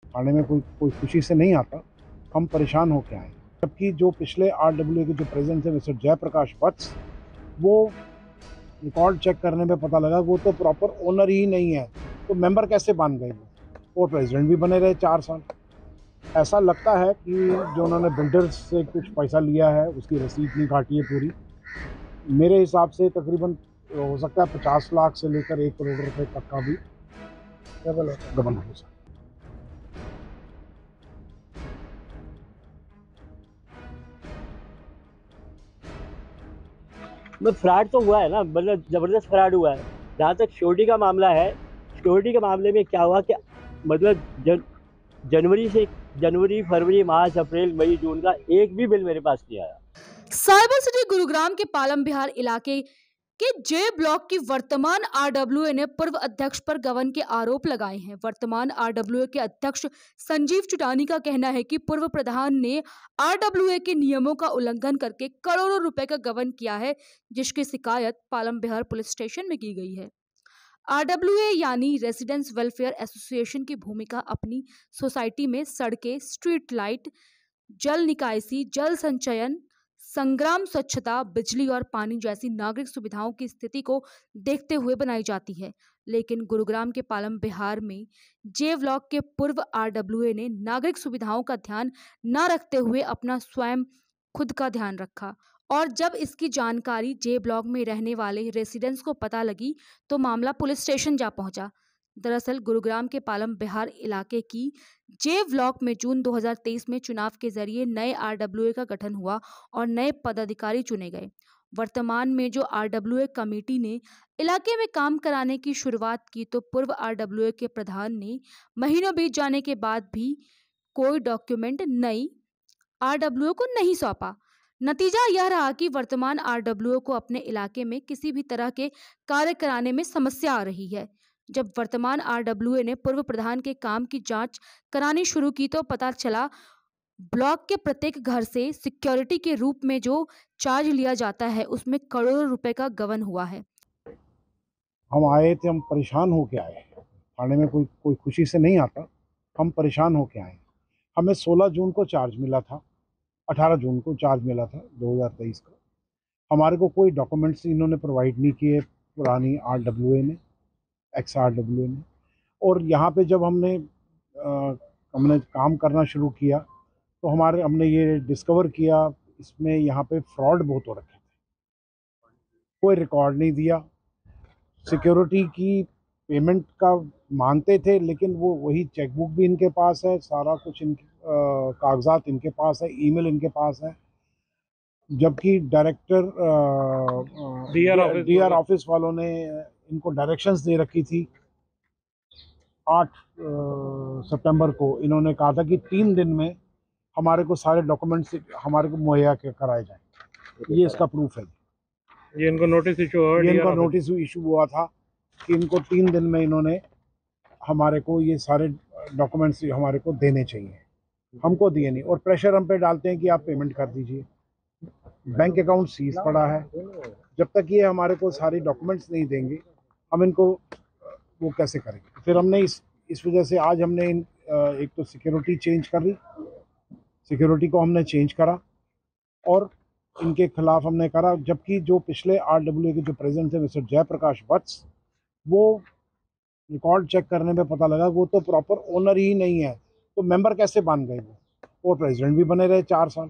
थाने में कोई कोई खुशी से नहीं आता, हम परेशान होके आए। जबकि जो पिछले आरडब्ल्यूए के जो प्रेसिडेंट थे मिस्टर जयप्रकाश वत्स, वो रिकॉर्ड चेक करने में पता लगा वो तो प्रॉपर ओनर ही नहीं है, तो मेंबर कैसे बन गए वो, और प्रेसिडेंट भी बने रहे 4 साल। ऐसा लगता है कि जो उन्होंने बिल्डर्स से कुछ पैसा लिया है उसकी रसीद नहीं काटी है पूरी। मेरे हिसाब से तकरीबन हो सकता है 50 लाख से लेकर 1 करोड़ रुपए तक का भी गबन हो सकता है। फ्रॉड तो हुआ है ना, मतलब जबरदस्त फ्रॉड हुआ है। जहाँ तक श्योरिटी का मामला है, श्योरिटी के मामले में क्या हुआ कि मतलब जनवरी फरवरी मार्च अप्रैल मई जून का एक भी बिल मेरे पास नहीं आया। साइबर सिटी गुरुग्राम के पालम बिहार इलाके के जे ब्लॉक की वर्तमान आरडब्ल्यूए ने पूर्व अध्यक्ष पर गबन के आरोप लगाए हैं। वर्तमान आरडब्ल्यूए के अध्यक्ष संजीव चुटानी का कहना है कि पूर्व प्रधान ने आरडब्ल्यूए के नियमों का उल्लंघन करके करोड़ों रुपए का गबन किया है, जिसकी शिकायत पालम बिहार पुलिस स्टेशन में की गई है। आरडब्ल्यूए यानी रेजिडेंस वेलफेयर एसोसिएशन की भूमिका अपनी सोसाइटी में सड़कें, स्ट्रीट लाइट, जल निकासी, जल संचयन, संग्राम, स्वच्छता, बिजली और पानी जैसी नागरिक सुविधाओं की स्थिति को देखते हुए बनाई जाती है। लेकिन गुरुग्राम के पालम बिहार में जे ब्लॉक के पूर्व आरडब्ल्यूए ने नागरिक सुविधाओं का ध्यान न रखते हुए अपना स्वयं खुद का ध्यान रखा, और जब इसकी जानकारी जे ब्लॉक में रहने वाले रेसिडेंट्स को पता लगी तो मामला पुलिस स्टेशन जा पहुंचा। दरअसल गुरुग्राम के पालम बिहार इलाके की जे ब्लॉक में जून 2023 में चुनाव के जरिए नए आरडब्ल्यूए का गठन हुआ और नए पदाधिकारी चुने गए। वर्तमान में जो आरडब्ल्यूए कमेटी ने इलाके में काम कराने की शुरुआत की, तो पूर्व आरडब्ल्यूए के प्रधान ने महीनों बीत जाने के बाद भी कोई डॉक्यूमेंट नई आरडब्ल्यूए को नहीं सौंपा। नतीजा यह रहा कि वर्तमान आरडब्ल्यूए को अपने इलाके में किसी भी तरह के कार्य कराने में समस्या आ रही है। जब वर्तमान आरडब्ल्यूए ने पूर्व प्रधान के काम की जांच करानी शुरू की तो पता चला ब्लॉक के प्रत्येक घर से सिक्योरिटी के रूप में जो चार्ज लिया जाता है उसमें करोड़ों रुपए का गबन हुआ है। हम आए थे, हम परेशान होके आए। थाने में कोई कोई खुशी से नहीं आता, हम परेशान होके आए। हमें 16 जून को चार्ज मिला था, 18 जून को चार्ज मिला था 2023 का। हमारे को कोई डॉक्यूमेंट्स इन्होंने प्रोवाइड नहीं किए, पुरानी आरडब्ल्यूए ने, एक्स आरडब्ल्यूए ने। और यहाँ पे जब हमने काम करना शुरू किया तो हमने ये डिस्कवर किया इसमें यहाँ पे फ्रॉड बहुत हो रखे थे। कोई रिकॉर्ड नहीं दिया, सिक्योरिटी की पेमेंट का मांगते थे, लेकिन वो वही चेकबुक भी इनके पास है, सारा कुछ इनके कागजात इनके पास है, ईमेल इनके पास है। जबकि डायरेक्टर डीआर ऑफिस वालों ने इनको डायरेक्शंस दे रखी थी। 8 सितंबर को इन्होंने कहा था कि 3 दिन में हमारे को सारे डॉक्यूमेंट्स हमारे को मुहैया कराए जाएं। ये इसका प्रूफ है। ये इनको नोटिस इशू हुआ था कि इनको 3 दिन में इन्होंने हमारे को ये सारे डॉक्यूमेंट्स हमारे को देने चाहिए। हमको दिए नहीं, और प्रेशर हम पे डालते हैं कि आप पेमेंट कर दीजिए। बैंक अकाउंट सीज पड़ा है। जब तक ये हमारे को सारी डॉक्यूमेंट्स नहीं देंगे, हम इनको वो कैसे करेंगे। फिर हमने इस वजह से आज हमने एक तो सिक्योरिटी चेंज कर ली, सिक्योरिटी को हमने चेंज करा और इनके खिलाफ हमने करा। जबकि जो पिछले आरडब्ल्यूए के जो प्रेसिडेंट थे मिस्टर जयप्रकाश वत्स, वो रिकॉर्ड चेक करने में पता लगा वो तो प्रॉपर ओनर ही नहीं है, तो मेंबर कैसे बन गए वो, और प्रेसिडेंट भी बने रहे 4 साल।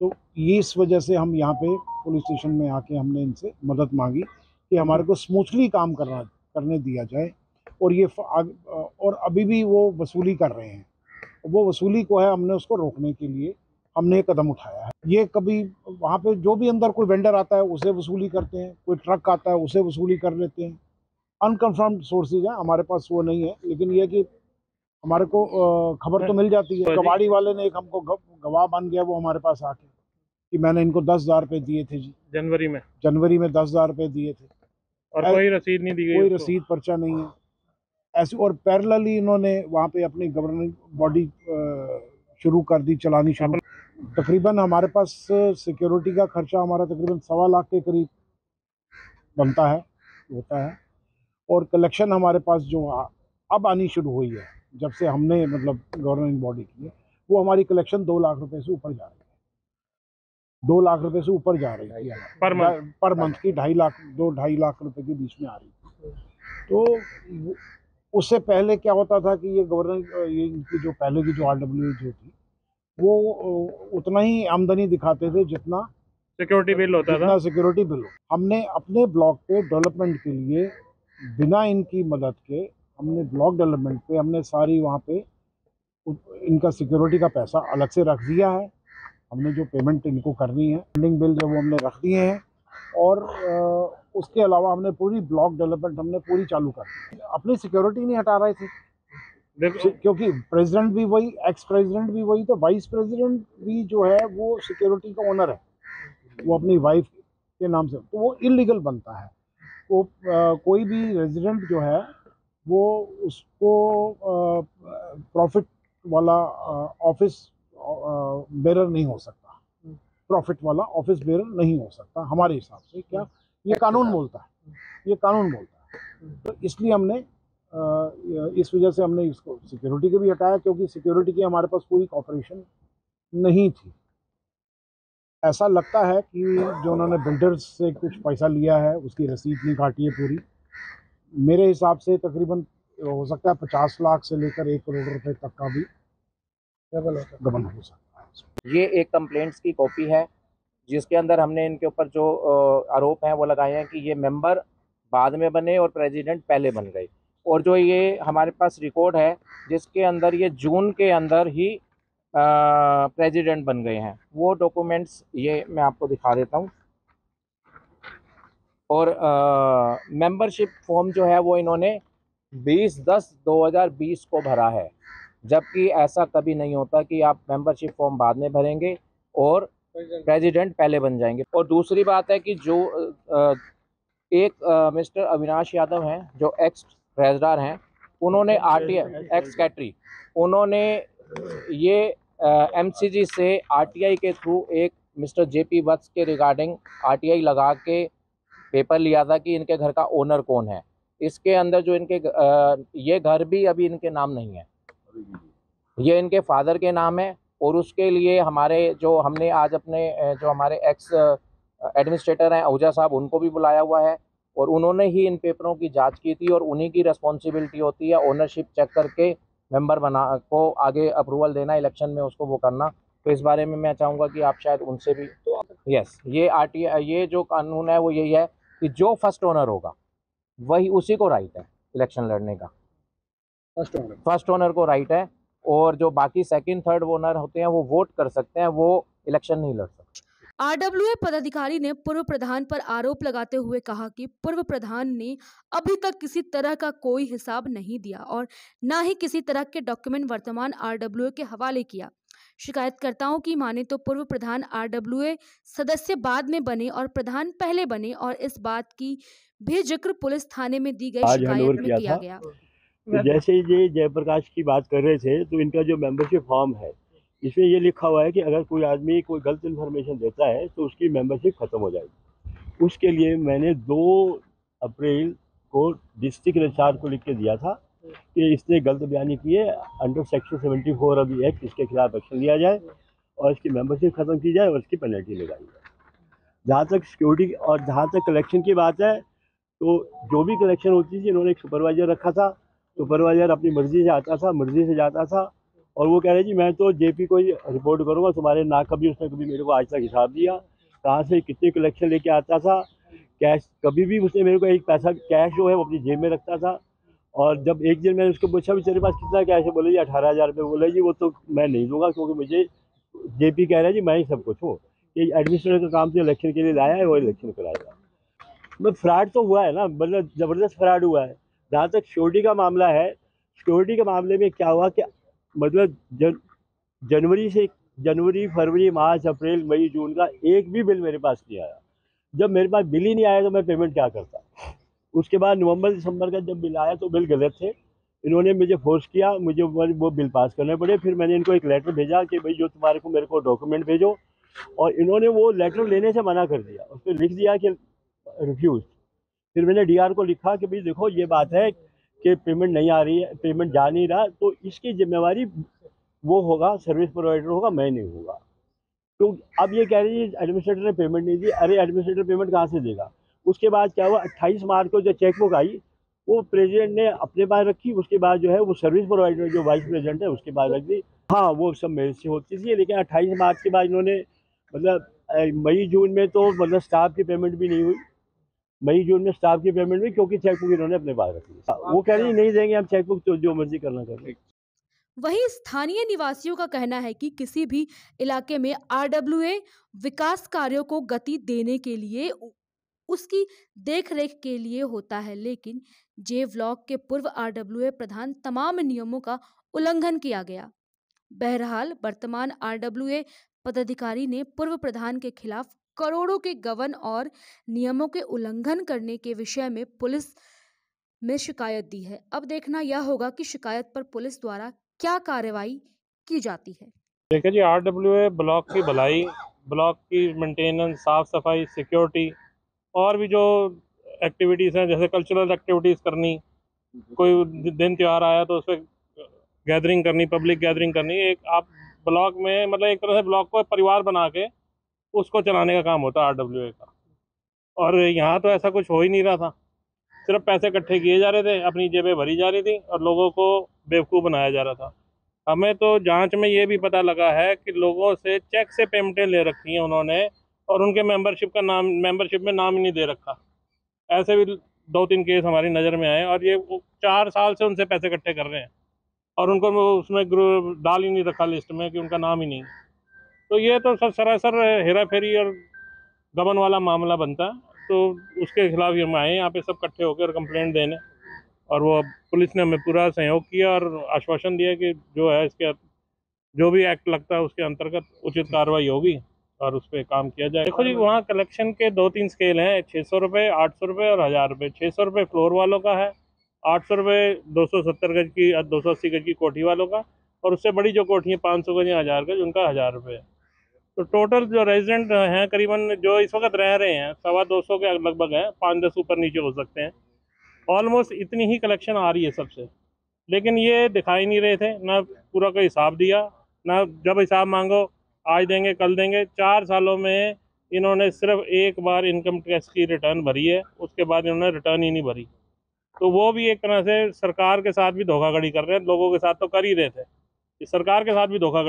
तो ये इस वजह से हम यहाँ पे पुलिस स्टेशन में आके हमने इनसे मदद मांगी कि हमारे को स्मूथली काम करने दिया जाए। और अभी भी वो वसूली कर रहे हैं, वो वसूली को है, हमने उसको रोकने के लिए हमने ये कदम उठाया है। ये कभी वहाँ पे जो भी अंदर कोई वेंडर आता है उसे वसूली करते हैं, कोई ट्रक आता है उसे वसूली कर लेते हैं। अनकन्फर्म्ड सोर्सेज हैं, हमारे पास वो नहीं है, लेकिन ये कि हमारे को खबर तो मिल जाती है। कबाड़ी वाले ने एक हमको गवाह बन गया, वो हमारे पास आके कि मैंने इनको 10,000 रुपये दिए थे जी, जनवरी में 10,000 रुपये दिए थे, और कोई रसीद नहीं दी गई, कोई रसीद पर्चा नहीं है ऐसे। और पैरेलली इन्होंने वहाँ पे अपनी गवर्निंग बॉडी शुरू कर दी, चलानी शुरू। तकरीबन हमारे पास सिक्योरिटी का खर्चा हमारा तकरीबन 1.25 लाख के करीब बनता है, होता है। और कलेक्शन हमारे पास जो अब आनी शुरू हुई है जब से हमने मतलब गवर्निंग बॉडी की है, वो हमारी कलेक्शन 2 लाख रुपए से ऊपर जा रही है। 2 लाख रुपए से ऊपर जा रही है पर मंथ की 2.5 लाख रुपए के बीच में आ रही है। तो उससे पहले क्या होता था कि ये इनकी जो पहले की जो RWA जो थी वो उतना ही आमदनी दिखाते थे जितना सिक्योरिटी बिल होता था। सिक्योरिटी बिल हो। हमने अपने ब्लॉक पे डेवलपमेंट के लिए बिना इनकी मदद के हमने ब्लॉक डेवलपमेंट पे हमने सारी वहाँ पे इनका सिक्योरिटी का पैसा अलग से रख दिया है। हमने जो पेमेंट इनको करनी है पेंडिंग बिल जो वो हमने रख दिए हैं और उसके अलावा हमने पूरी ब्लॉक डेवलपमेंट हमने पूरी चालू कर दी। अपनी सिक्योरिटी नहीं हटा रहे थे क्योंकि प्रेसिडेंट भी वही, एक्स प्रेसिडेंट भी वही, तो वाइस प्रेसिडेंट भी जो है वो सिक्योरिटी का ओनर है, वो अपनी वाइफ के नाम से, तो वो इलीगल बनता है। वो कोई भी रेजिडेंट जो है वो उसको प्रॉफिट वाला ऑफिस बेरर नहीं हो सकता, प्रॉफिट वाला ऑफिस बेरर नहीं हो सकता हमारे हिसाब से। क्या ये कानून बोलता है, ये कानून बोलता है। तो इसलिए हमने इस वजह से हमने इसको सिक्योरिटी के भी हटाया, क्योंकि सिक्योरिटी की हमारे पास पूरी कॉपरेशन नहीं थी। ऐसा लगता है कि जो उन्होंने बिल्डर्स से कुछ पैसा लिया है उसकी रसीद नहीं काटी है पूरी। मेरे हिसाब से तकरीबन हो सकता है 50 लाख से लेकर 1 करोड़ रुपए तक का भी गबन हो सकता है। ये एक कंप्लेंट्स की कॉपी है जिसके अंदर हमने इनके ऊपर जो आरोप हैं वो लगाए हैं कि ये मेंबर बाद में बने और प्रेसिडेंट पहले बन गए। और जो ये हमारे पास रिकॉर्ड है जिसके अंदर ये जून के अंदर ही प्रेसिडेंट बन गए हैं, वो डॉक्यूमेंट्स ये मैं आपको दिखा देता हूँ। और मेंबरशिप फॉर्म जो है वो इन्होंने 20/10/2020 को भरा है, जबकि ऐसा कभी नहीं होता कि आप मेंबरशिप फॉर्म बाद में भरेंगे और प्रेसिडेंट पहले बन जाएंगे। और दूसरी बात है कि जो एक मिस्टर अविनाश यादव हैं जो एक्स ट्रेजरर हैं, उन्होंने RTI एक्स कैटरी, उन्होंने ये MCG से RTI के थ्रू एक मिस्टर JP वत्स के रिगार्डिंग RTI लगा के पेपर लिया था कि इनके घर का ओनर कौन है। इसके अंदर जो इनके ये घर भी अभी इनके नाम नहीं है, ये इनके फादर के नाम है। और उसके लिए हमने आज अपने जो हमारे एक्स एडमिनिस्ट्रेटर हैं आहूजा साहब, उनको भी बुलाया हुआ है और उन्होंने ही इन पेपरों की जांच की थी और उन्हीं की रिस्पॉन्सिबिलिटी होती है ओनरशिप चेक करके मेंबर को आगे अप्रूवल देना, इलेक्शन में उसको वो करना। तो इस बारे में मैं चाहूँगा कि आप शायद उनसे भी यस, ये RTI ये जो कानून है वो यही है कि जो फर्स्ट ओनर होगा वही उसी को राइट है इलेक्शन लड़ने का, फर्स्ट ओनर को राइट है। और जो बाकी सेकंड थर्ड ओनर होते हैं वो वोट कर सकते हैं, वो इलेक्शन नहीं लड़ सकते। RWA पदाधिकारी ने पूर्व प्रधान पर आरोप लगाते हुए कहा कि पूर्व प्रधान ने अभी तक किसी तरह का कोई हिसाब नहीं दिया और न ही किसी तरह के डॉक्यूमेंट वर्तमान RWA के हवाले किया। शिकायतकर्ताओं की माने तो पूर्व प्रधान RWA सदस्य बाद में बने और प्रधान पहले बने और इस बात की भी जिक्र पुलिस थाने में दी गई शिकायत में किया गया। तो जैसे ये जयप्रकाश की बात कर रहे थे, तो इनका जो मेंबरशिप फॉर्म है इसमें ये लिखा हुआ है कि अगर कोई आदमी कोई गलत इन्फॉर्मेशन देता है तो उसकी मेंबरशिप ख़त्म हो जाएगी। उसके लिए मैंने 2 अप्रैल को डिस्ट्रिक्ट रजिस्ट्रार को लिख के दिया था कि इसने गलत बयानी की है, under section 74 of the act इसके खिलाफ एक्शन लिया जाए और इसकी मेंबरशिप ख़त्म की जाए और इसकी पेनल्टी लगाई जाए। जहाँ तक सिक्योरिटी और जहाँ तक कलेक्शन की बात है, तो जो भी कलेक्शन होती थी इन्होंने एक सुपरवाइज़र रखा था। सुपरवाइज़र अपनी मर्ज़ी से आता था, मर्ज़ी से जाता था और वो कह रहे जी मैं तो JP को ही रिपोर्ट करूँगा, तुम्हारे ना कभी उसने कभी मेरे को आज तक हिसाब दिया, कहाँ से कितनी कलेक्शन लेके आता था, कैश कभी भी उसने मेरे को एक पैसा कैश जो है वो अपनी जेब में रखता था। और जब एक दिन मैंने उसको पूछा भी तेरे पास कितना कैश है, बोले जी 18,000 रुपये। बोले जी वो तो मैं नहीं दूंगा क्योंकि मुझे JP कह रहा है जी मैं ही सब कुछ हूँ, ये एडमिनिस्ट्रेटर का काम तो इलेक्शन के लिए लाया है, वो इलेक्शन कराएगा। मतलब फ्रॉड तो हुआ है ना, मतलब ज़बरदस्त फ्रॉड हुआ है। जहाँ तक सिक्योरिटी का मामला है, सिक्योरिटी के मामले में क्या हुआ कि मतलब जनवरी फरवरी मार्च अप्रैल मई जून का एक भी बिल मेरे पास नहीं आया। जब मेरे पास बिल ही नहीं आया तो मैं पेमेंट क्या करता। उसके बाद नवंबर दिसंबर का जब बिल आया तो बिल गलत थे, इन्होंने मुझे फोर्स किया, मुझे वो बिल पास करने पड़े। फिर मैंने इनको एक लेटर भेजा कि भाई जो तुम्हारे को मेरे को डॉक्यूमेंट भेजो, और इन्होंने वो लेटर लेने से मना कर दिया, उस पर लिख दिया कि रिफ्यूज़। फिर मैंने DR को लिखा कि भाई देखो ये बात है कि पेमेंट नहीं आ रही है, पेमेंट जा नहीं रहा, तो इसकी जिम्मेवारी वो होगा, सर्विस प्रोवाइडर होगा, मैं नहीं होगा। तो अब ये कह रही है एडमिनिस्ट्रेटर ने पेमेंट नहीं दी। अरे एडमिनिस्ट्रेटर पेमेंट कहाँ से देगा? उसके बाद क्या हुआ, 28 मार्च को जो चेकबुक आई वो प्रेसिडेंट ने अपने पास रखी, उसके बाद जो है वो सर्विस प्रोवाइडर जो वाइस प्रेसिडेंट है उसके पास रख दी। हाँ, वो सब मेरे से होती थी, लेकिन 28 मार्च के बाद इन्होंने मतलब मई जून में तो मतलब स्टाफ की पेमेंट भी नहीं हुई। मई जून में स्टाफ की पेमेंट हुई क्योंकि चेकबुक इन्होंने अपने पास रख ली। वो कह रही नहीं देंगे हम चेकबुक, तो जो मर्जी करना कर। वहीं स्थानीय निवासियों का कहना है कि किसी भी इलाके में आरडब्ल्यूए विकास कार्यों को गति देने के लिए उसकी देखरेख के लिए होता है, लेकिन जे ब्लॉक के पूर्व आरडब्ल्यूए प्रधान तमाम नियमों का उल्लंघन किया गया। बहरहाल वर्तमान आरडब्ल्यूए पदाधिकारी ने पूर्व प्रधान के खिलाफ करोड़ों के गबन और नियमों के उल्लंघन करने के विषय में पुलिस में शिकायत दी है। अब देखना यह होगा कि शिकायत पर पुलिस द्वारा क्या कार्रवाई की जाती है। देखिए जी, आरडब्ल्यूए ब्लॉक की भलाई, ब्लॉक की मेंटेनेंस, साफ सफाई, सिक्योरिटी और भी जो एक्टिविटीज़ हैं, जैसे कल्चरल एक्टिविटीज़ करनी, कोई दिन त्यौहार आया तो उस पर गैदरिंग करनी, पब्लिक गैदरिंग करनी, एक आप ब्लॉक में मतलब एक तरह से ब्लॉक को परिवार बना के उसको चलाने का काम होता है आरडब्ल्यूए का। और यहाँ तो ऐसा कुछ हो ही नहीं रहा था, सिर्फ पैसे इकट्ठे किए जा रहे थे, अपनी जेबें भरी जा रही थी और लोगों को बेवकूफ़ बनाया जा रहा था। हमें तो जांच में ये भी पता लगा है कि लोगों से चेक से पेमेंटें ले रखी हैं उन्होंने और उनके मेंबरशिप में नाम ही नहीं दे रखा। ऐसे भी 2-3 केस हमारी नज़र में आए और ये 4 साल से उनसे पैसे इकट्ठे कर रहे हैं और उनको उसमें डाल ही नहीं रखा लिस्ट में कि उनका नाम ही नहीं। तो ये तो सब सरासर हेरा फेरी और गबन वाला मामला बनता है। तो उसके खिलाफ ही हम आए यहाँ पे सब इकट्ठे होकर कंप्लेंट देने, और वो पुलिस ने हमें पूरा सहयोग किया और आश्वासन दिया कि जो है इसके जो भी एक्ट लगता है उसके अंतर्गत उचित कार्रवाई होगी और उस पर काम किया जाए। देखो जी, वहाँ कलेक्शन के 2-3 स्केल हैं, 600 रुपये, 800 रुपये और 1000 रुपये। 600 रुपये फ्लोर वालों का है, 800 रुपये 270 गज की 280 गज की कोठी वालों का, और उससे बड़ी जो कोठी है 500 गज या 1000 गज, उनका 1000 रुपये है। तो टोटल जो रेजिडेंट हैं करीबन जो इस वक्त रह रहे हैं 225 के लगभग हैं, 5-10 ऊपर नीचे हो सकते हैं। ऑलमोस्ट इतनी ही कलेक्शन आ रही है सबसे, लेकिन ये दिखाई नहीं रहे थे, ना पूरा कोई हिसाब दिया, ना जब हिसाब मांगो आज देंगे कल देंगे। 4 सालों में इन्होंने सिर्फ एक बार इनकम टैक्स की रिटर्न भरी है, उसके बाद इन्होंने रिटर्न ही नहीं भरी। तो वो भी एक तरह से सरकार के साथ भी धोखाधड़ी कर रहे हैं, लोगों के साथ तो कर ही रहे थे, सरकार के साथ भी धोखाधड़ी